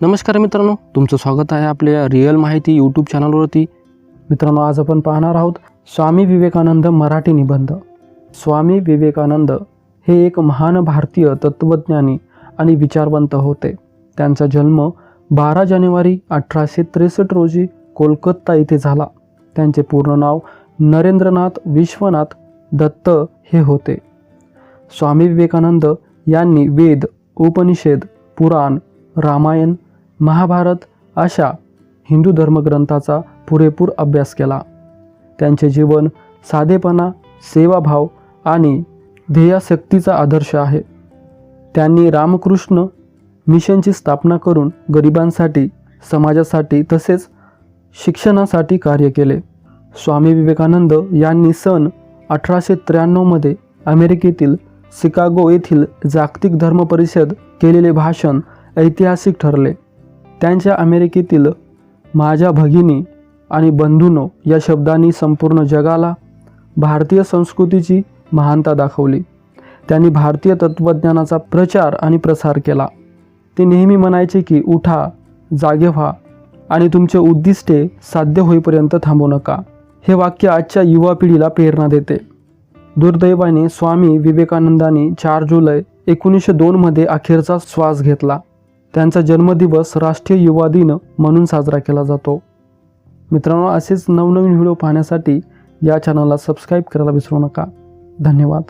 नमस्कार मित्रांनो, तुमचं स्वागत आहे आपल्या रिअल माहिती यूट्यूब चॅनलवरती। मित्रांनो, आज आपण पाहणार आहोत स्वामी विवेकानंद मराठी निबंध। स्वामी विवेकानंद हे एक महान भारतीय तत्त्वज्ञानी आणि विचारवंत होते। त्यांचा जन्म 12 जानेवारी 1863 रोजी कोलकाता येथे झाला। त्यांचे पूर्ण नाव नरेंद्रनाथ विश्वनाथ दत्त हे होते। स्वामी विवेकानंद यांनी वेद, उपनिषद, पुराण, रामायण, महाभारत अशा हिंदू धर्मग्रंथाचा पुरेपूर अभ्यास केला। त्यांचे जीवन साधेपणा, सेवाभाव आणि ध्येयासक्तीचा आदर्श आहे। त्यांनी रामकृष्ण मिशनची स्थापना करून गरिबांसाठी, समाजासाठी तसेच शिक्षणासाठी कार्य केले। स्वामी विवेकानंद यांनी सन 1893 मध्ये अमेरिकेतील शिकागो येथील जागतिक धर्म परिषद केलेले भाषण ऐतिहासिक ठरले। त्यांच्या अमेरिकेतील माझ्या भगिनी आणि बंधूंनो या शब्दांनी संपूर्ण जगाला भारतीय संस्कृतीची महानता दाखवली। त्यांनी भारतीय तत्त्वज्ञानाचा प्रचार आणि प्रसार केला। ते नेहमी म्हणायचे की उठा, जागे व्हा आणि तुमचे उद्दिष्टे साध्य होईपर्यंत थांबू नका। हे वाक्य आजच्या युवा पिढीला प्रेरणा देते। दुर्दैवाने स्वामी विवेकानंदांनी 4 जुलै 1902 मध्ये अखेरचा श्वास घेतला। त्यांचा जन्मदिवस राष्ट्रीय युवा दिन म्हणून साजरा केला जातो। मित्रांनो, असेच नवनवीन व्हिडिओ पाहण्यासाठी या चॅनलला सबस्क्राईब करायला विसरू नका। धन्यवाद।